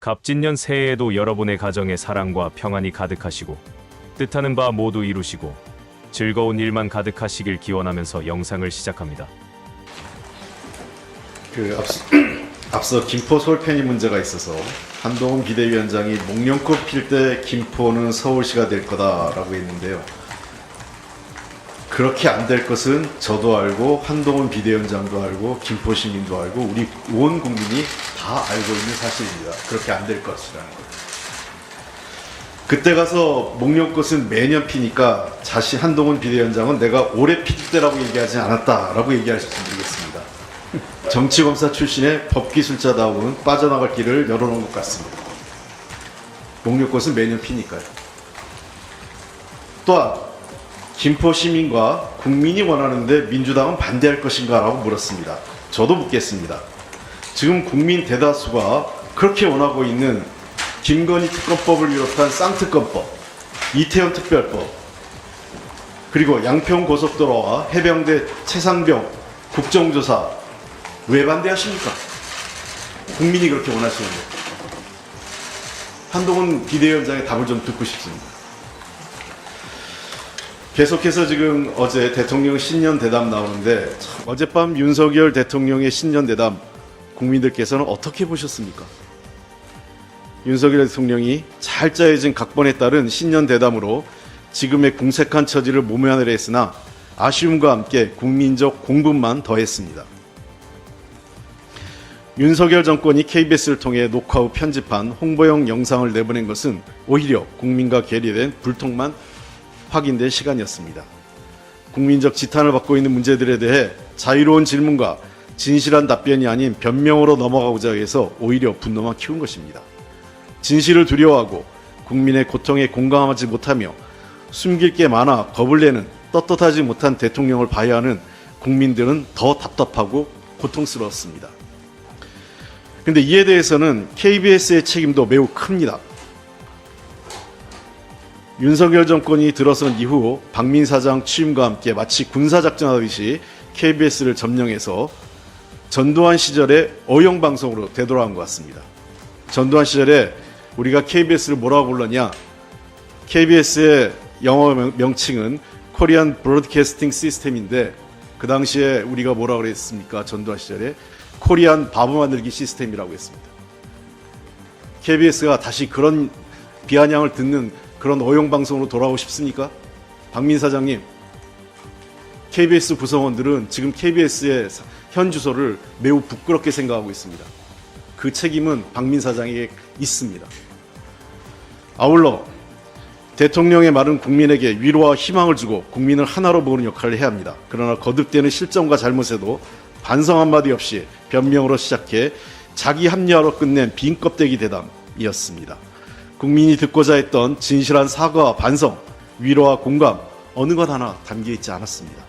갑진년 새해에도 여러분의 가정에 사랑과 평안이 가득하시고 뜻하는 바 모두 이루시고 즐거운 일만 가득하시길 기원하면서 영상을 시작합니다. 앞서 김포 솔편이 문제가 있어서 한동훈 비대위원장이 목련꽃 필 때 김포는 서울시가 될 거다라고 했는데요. 그렇게 안 될 것은 저도 알고 한동훈 비대위원장도 알고 김포 시민도 알고 우리 온 국민이 다 알고 있는 사실입니다. 그렇게 안 될 것이라는 거. 그때 가서 목련꽃은 매년 피니까 한동훈 비대위원장은 내가 올해 필 때라고 얘기하지 않았다라고 얘기하실지 모르겠습니다. 정치검사 출신의 법기술자다운 빠져나갈 길을 열어놓은 것 같습니다. 목련꽃은 매년 피니까요. 또한 김포 시민과 국민이 원하는데 민주당은 반대할 것인가 라고 물었습니다. 저도 묻겠습니다. 지금 국민 대다수가 그렇게 원하고 있는 김건희 특검법을 비롯한 쌍특검법, 이태원 특별법, 그리고 양평 고속도로와 해병대 최상병 국정조사 왜 반대하십니까? 국민이 그렇게 원하시는데. 한동훈 비대위원장의 답을 좀 듣고 싶습니다. 계속해서 지금 어제 대통령 신년 대담 나오는데 어젯밤 윤석열 대통령의 신년 대담 국민들께서는 어떻게 보셨습니까? 윤석열 대통령이 잘 짜여진 각본에 따른 신년 대담으로 지금의 궁색한 처지를 모면하려 했으나 아쉬움과 함께 국민적 공분만 더했습니다. 윤석열 정권이 KBS를 통해 녹화 후 편집한 홍보용 영상을 내보낸 것은 오히려 국민과 괴리된 불통만 확인된 시간이었습니다. 국민적 지탄을 받고 있는 문제들에 대해 자유로운 질문과 진실한 답변이 아닌 변명으로 넘어가고자 해서 오히려 분노만 키운 것입니다. 진실을 두려워하고 국민의 고통에 공감하지 못하며 숨길 게 많아 겁을 내는 떳떳하지 못한 대통령을 봐야 하는 국민들은 더 답답하고 고통스러웠습니다. 그런데 이에 대해서는 KBS의 책임도 매우 큽니다. 윤석열 정권이 들어선 이후 박민 사장 취임과 함께 마치 군사작전하듯이 KBS를 점령해서 전두환 시절의 어용방송으로 되돌아간 것 같습니다. 전두환 시절에 우리가 KBS를 뭐라고 불렀냐? KBS의 영어 명칭은 코리안 브로드캐스팅 시스템인데 그 당시에 우리가 뭐라고 그랬습니까? 전두환 시절에 코리안 바보 만들기 시스템이라고 했습니다. KBS가 다시 그런 비아냥을 듣는 그런 어용방송으로 돌아오고 싶습니까? 박민 사장님, KBS 구성원들은 지금 KBS의 현 주소를 매우 부끄럽게 생각하고 있습니다. 그 책임은 박민 사장에게 있습니다. 아울러 대통령의 말은 국민에게 위로와 희망을 주고 국민을 하나로 모으는 역할을 해야 합니다. 그러나 거듭되는 실정과 잘못에도 반성 한마디 없이 변명으로 시작해 자기 합리화로 끝낸 빈 껍데기 대담이었습니다. 국민이 듣고자 했던 진실한 사과와 반성, 위로와 공감 어느 것 하나 담겨있지 않았습니다.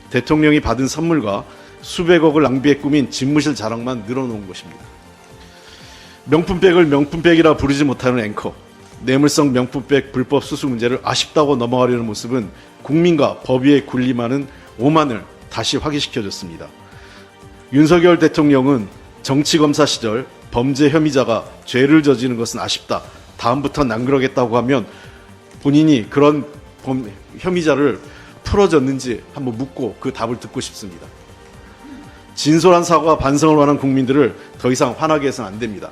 대통령이 받은 선물과 수백억을 낭비해 꾸민 집무실 자랑만 늘어놓은 것입니다. 명품백을 명품백이라 부르지 못하는 앵커, 뇌물성 명품백 불법 수수 문제를 아쉽다고 넘어가려는 모습은 국민과 법 위에 군림하는 오만을 다시 확인시켜줬습니다. 윤석열 대통령은 정치검사 시절 범죄 혐의자가 죄를 저지르는 것은 아쉽다. 다음부터는 안 그러겠다고 하면 본인이 그런 혐의자를 풀어줬는지 한번 묻고 그 답을 듣고 싶습니다. 진솔한 사과와 반성을 원하는 국민들을 더 이상 화나게 해서는 안 됩니다.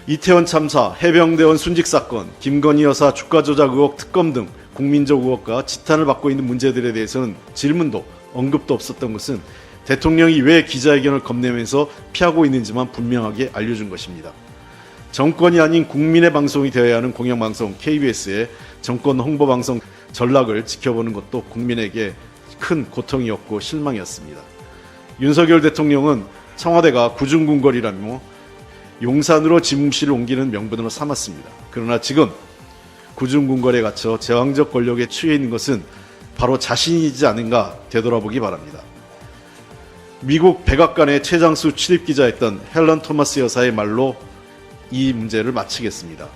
이태원 참사, 해병대원 순직 사건, 김건희 여사 주가 조작 의혹 특검 등 국민적 의혹과 지탄을 받고 있는 문제들에 대해서는 질문도 언급도 없었던 것은 대통령이 왜 기자회견을 겁내면서 피하고 있는지만 분명하게 알려준 것입니다. 정권이 아닌 국민의 방송이 되어야 하는 공영방송 KBS의 정권 홍보방송 전락을 지켜보는 것도 국민에게 큰 고통이었고 실망이었습니다. 윤석열 대통령은 청와대가 구중궁궐이라며 용산으로 집무실을 옮기는 명분으로 삼았습니다. 그러나 지금 구중궁궐에 갇혀 제왕적 권력에 취해 있는 것은 바로 자신이지 않은가 되돌아보기 바랍니다. 미국 백악관의 최장수 출입기자였던 헬런 토마스 여사의 말로 이 문제를 마치겠습니다.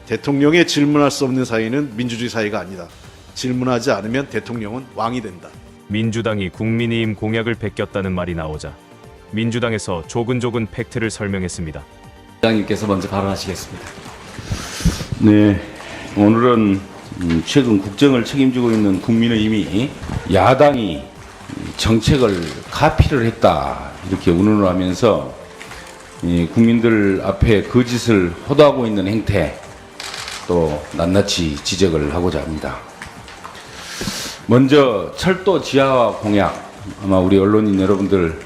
대통령의 질문할 수 없는 사회는 민주주의 사회가 아니다. 질문하지 않으면 대통령은 왕이 된다. 민주당이 국민의힘 공약을 베꼈다는 말이 나오자 민주당에서 조근조근 팩트를 설명했습니다. 장님께서 먼저 발언하시겠습니다. 네, 오늘은 최근 국정을 책임지고 있는 국민의힘이 야당이 정책을 카피를 했다 이렇게 운운을 하면서 국민들 앞에 거짓을 호도하고 있는 행태 또 낱낱이 지적을 하고자 합니다. 먼저 철도 지하화 공약, 아마 우리 언론인 여러분들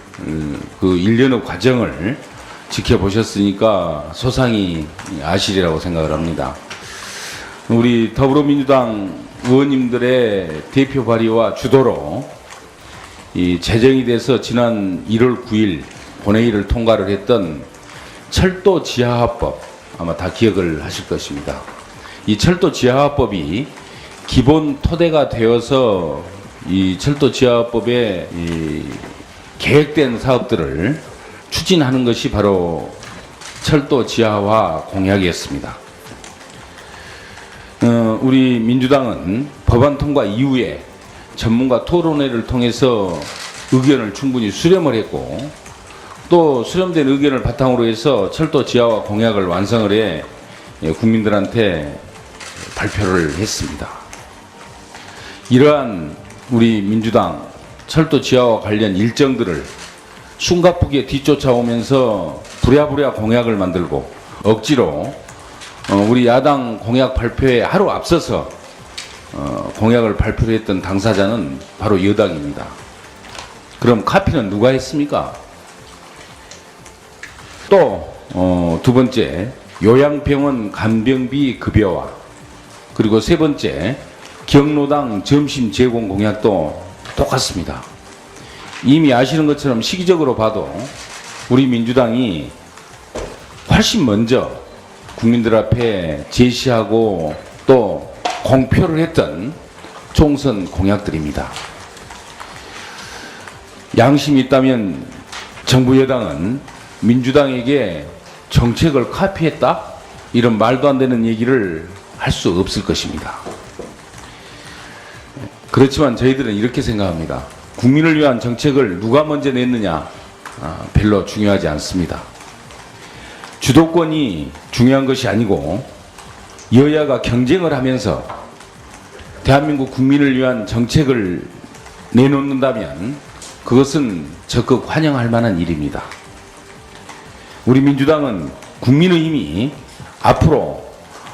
그 일련의 과정을 지켜보셨으니까 소상히 아시리라고 생각을 합니다. 우리 더불어민주당 의원님들의 대표 발의와 주도로 이 제정이 돼서 지난 1월 9일 본회의를 통과를 했던 철도 지하화법, 아마 다 기억을 하실 것입니다. 이 철도 지하화법이 기본 토대가 되어서 이 철도 지하화법에 이 계획된 사업들을 추진하는 것이 바로 철도 지하화 공약이었습니다. 우리 민주당은 법안 통과 이후에 전문가 토론회를 통해서 의견을 충분히 수렴을 했고 또 수렴된 의견을 바탕으로 해서 철도 지하화 공약을 완성을 해 국민들한테 발표를 했습니다. 이러한 우리 민주당 철도 지하와 관련 일정들을 숨가쁘게 뒤쫓아오면서 부랴부랴 공약을 만들고 억지로 우리 야당 공약 발표에 하루 앞서서 공약을 발표를 했던 당사자는 바로 여당입니다. 그럼 카피는 누가 했습니까? 또 두 번째, 요양병원 간병비 급여화, 그리고 세 번째, 경로당 점심 제공 공약도 똑같습니다. 이미 아시는 것처럼 시기적으로 봐도 우리 민주당이 훨씬 먼저 국민들 앞에 제시하고 또 공표를 했던 총선 공약들입니다. 양심이 있다면 정부 여당은 민주당에게 정책을 카피했다? 이런 말도 안 되는 얘기를 할 수 없을 것입니다. 그렇지만 저희들은 이렇게 생각합니다. 국민을 위한 정책을 누가 먼저 냈느냐 별로 중요하지 않습니다. 주도권이 중요한 것이 아니고 여야가 경쟁을 하면서 대한민국 국민을 위한 정책을 내놓는다면 그것은 적극 환영할 만한 일입니다. 우리 민주당은 국민의힘이 앞으로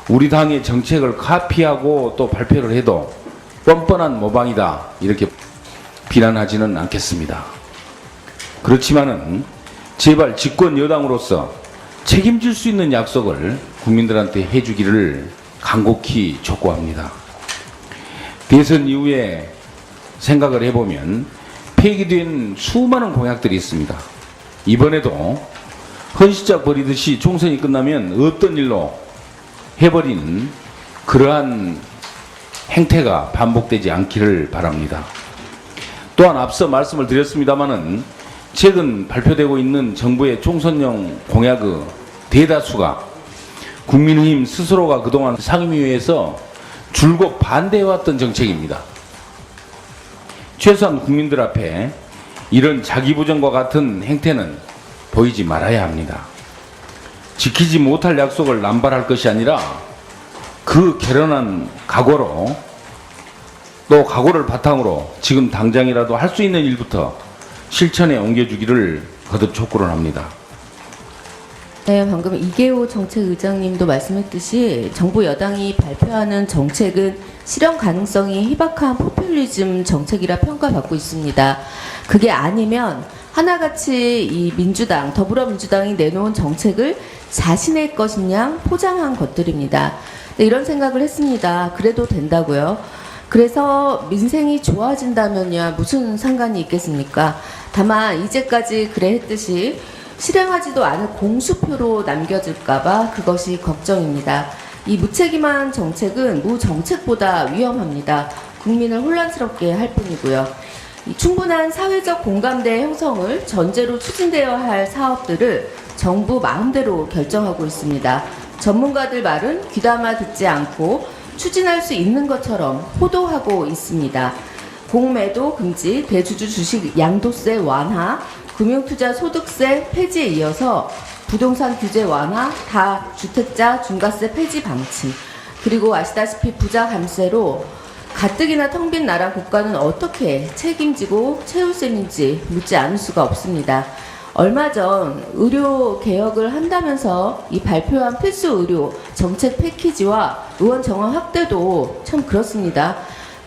우리 당의 정책을 카피하고 또 발표를 해도 뻔뻔한 모방이다 이렇게 비난하지는 않겠습니다. 그렇지만은 제발 집권 여당으로서 책임질 수 있는 약속을 국민들한테 해주기를 간곡히 촉구합니다. 대선 이후에 생각을 해보면 폐기된 수많은 공약들이 있습니다. 이번에도 헌시작 벌이듯이 총선이 끝나면 없던 일로 해버리는 그러한 행태가 반복되지 않기를 바랍니다. 또한 앞서 말씀을 드렸습니다마는 최근 발표되고 있는 정부의 총선용 공약의 대다수가 국민의힘 스스로가 그동안 상임위에서 줄곧 반대해왔던 정책입니다. 최소한 국민들 앞에 이런 자기부정과 같은 행태는 보이지 말아야 합니다. 지키지 못할 약속을 남발할 것이 아니라 그 결연한 각오로 또 각오를 바탕으로 지금 당장이라도 할 수 있는 일부터 실천에 옮겨주기를 거듭 촉구를 합니다. 네, 방금 이계호 정책의장님도 말씀했듯이 정부 여당이 발표하는 정책은 실현 가능성이 희박한 포퓰리즘 정책이라 평가받고 있습니다. 그게 아니면 하나같이 이 민주당, 더불어민주당이 내놓은 정책을 자신의 것이냐 포장한 것들입니다. 네, 이런 생각을 했습니다. 그래도 된다고요. 그래서 민생이 좋아진다면야 무슨 상관이 있겠습니까? 다만 이제까지 그래 했듯이 실행하지도 않을 공수표로 남겨질까봐 그것이 걱정입니다. 이 무책임한 정책은 무정책보다 위험합니다. 국민을 혼란스럽게 할 뿐이고요. 이 충분한 사회적 공감대 형성을 전제로 추진되어야 할 사업들을 정부 마음대로 결정하고 있습니다. 전문가들 말은 귀담아 듣지 않고 추진할 수 있는 것처럼 호도하고 있습니다. 공매도 금지, 대주주 주식 양도세 완화, 금융투자 소득세 폐지에 이어서 부동산 규제 완화, 다주택자 중과세 폐지 방침, 그리고 아시다시피 부자 감세로 가뜩이나 텅 빈 나라 국가는 어떻게 책임지고 채울 셈인지 묻지 않을 수가 없습니다. 얼마 전 의료 개혁을 한다면서 이 발표한 필수 의료 정책 패키지와 의원 정원 확대도 참 그렇습니다.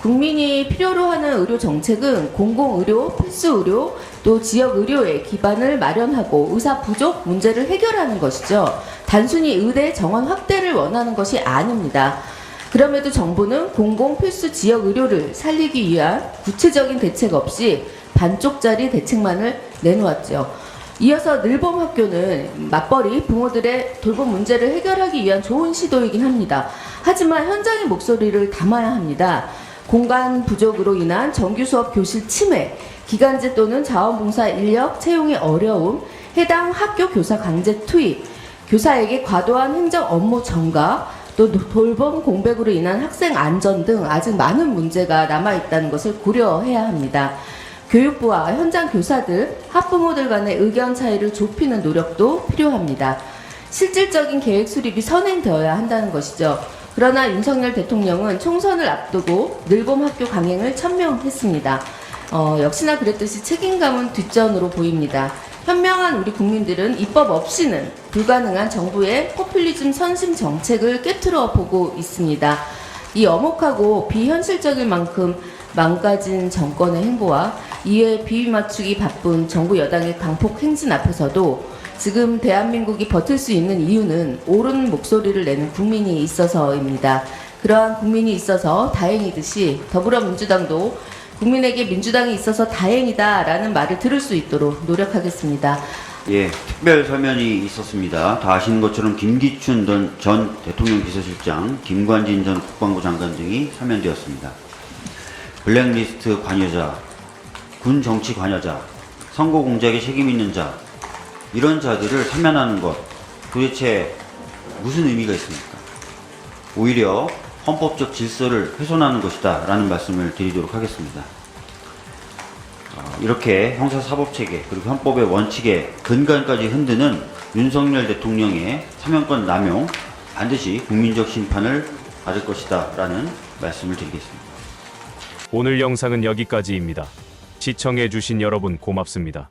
국민이 필요로 하는 의료 정책은 공공의료, 필수의료, 또 지역의료의 기반을 마련하고 의사 부족 문제를 해결하는 것이죠. 단순히 의대 정원 확대를 원하는 것이 아닙니다. 그럼에도 정부는 공공 필수 지역의료를 살리기 위한 구체적인 대책 없이 반쪽짜리 대책만을 내놓았죠. 이어서 늘봄학교는 맞벌이 부모들의 돌봄 문제를 해결하기 위한 좋은 시도이긴 합니다. 하지만 현장의 목소리를 담아야 합니다. 공간 부족으로 인한 정규 수업 교실 침해, 기간제 또는 자원봉사 인력 채용의 어려움, 해당 학교 교사 강제 투입, 교사에게 과도한 행정 업무 전가, 또 돌봄 공백으로 인한 학생 안전 등 아직 많은 문제가 남아있다는 것을 고려해야 합니다. 교육부와 현장 교사들, 학부모들 간의 의견 차이를 좁히는 노력도 필요합니다. 실질적인 계획 수립이 선행되어야 한다는 것이죠. 그러나 윤석열 대통령은 총선을 앞두고 늘봄 학교 강행을 천명했습니다. 역시나 그랬듯이 책임감은 뒷전으로 보입니다. 현명한 우리 국민들은 입법 없이는 불가능한 정부의 포퓰리즘 선심 정책을 꿰뚫어 보고 있습니다. 이 엄혹하고 비현실적일 만큼 망가진 정권의 행보와 이에 비위 맞추기 바쁜 정부 여당의 강폭 행진 앞에서도 지금 대한민국이 버틸 수 있는 이유는 옳은 목소리를 내는 국민이 있어서입니다. 그러한 국민이 있어서 다행이듯이 더불어민주당도 국민에게 민주당이 있어서 다행이다라는 말을 들을 수 있도록 노력하겠습니다. 예, 특별 서면이 있었습니다. 다 아시는 것처럼 김기춘 전 대통령 비서실장, 김관진 전 국방부 장관 등이 서면되었습니다. 블랙리스트 관여자, 군 정치 관여자, 선거 공작에 책임 있는 자, 이런 자들을 사면하는 것 도대체 무슨 의미가 있습니까? 오히려 헌법적 질서를 훼손하는 것이다 라는 말씀을 드리도록 하겠습니다. 이렇게 형사사법체계 그리고 헌법의 원칙에 근간까지 흔드는 윤석열 대통령의 사면권 남용 반드시 국민적 심판을 받을 것이다 라는 말씀을 드리겠습니다. 오늘 영상은 여기까지입니다. 시청해주신 여러분 고맙습니다.